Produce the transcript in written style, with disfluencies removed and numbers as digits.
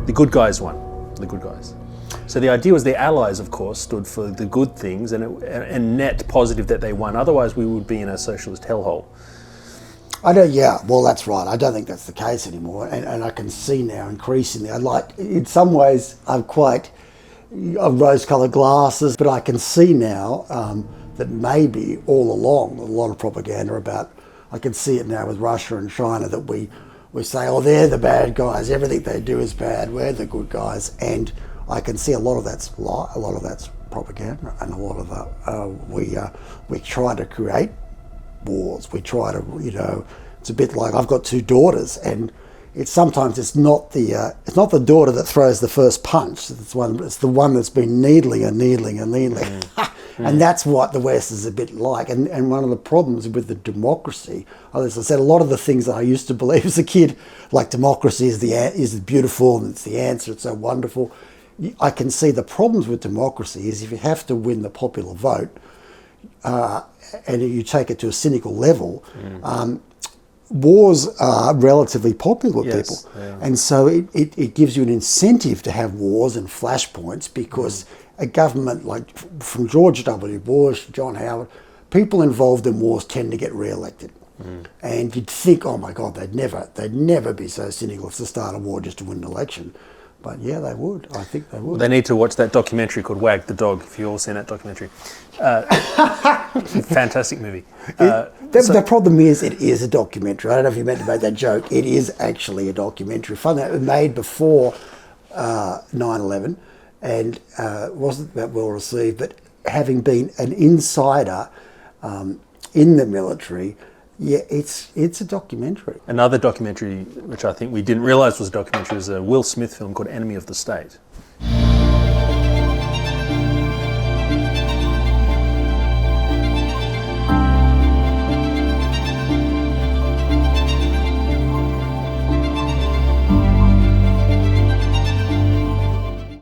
The good guys won. The good guys. So the idea was the Allies, of course, stood for the good things and net positive that they won. Otherwise, we would be in a socialist hellhole. Well, that's right. I don't think that's the case anymore. And I can see now increasingly, in some ways, I'm quite of rose-coloured glasses, but I can see now that maybe all along, a lot of propaganda I can see it now with Russia and China, that we say, oh, they're the bad guys, everything they do is bad, we're the good guys. And I can see a lot of that's lie, a lot of that's propaganda, and a lot of that we try to create wars. We try to, it's a bit like I've got two daughters, and it's not the daughter that throws the first punch. It's the one that's been needling. And that's what the West is a bit like. And one of the problems with the democracy, as I said, a lot of the things that I used to believe as a kid, like democracy is beautiful and it's the answer, it's so wonderful. I can see the problems with democracy is if you have to win the popular vote, and you take it to a cynical level, wars are relatively popular with people. Yeah. And so it gives you an incentive to have wars and flashpoints, because a government like from George W. Bush, John Howard, people involved in wars tend to get re-elected. And you'd think, oh my God, they'd never be so cynical as to start a war just to win an election. But yeah, they would. I think they would. They need to watch that documentary called Wag the Dog, if you've all seen that documentary. Fantastic movie. The problem is, it is a documentary. I don't know if you meant to make that joke. It is actually a documentary. Funny, it was made before 9/11 and wasn't that well received. But having been an insider in the military, yeah, it's a documentary. Another documentary, which I think we didn't realise was a documentary, was a Will Smith film called Enemy of the State.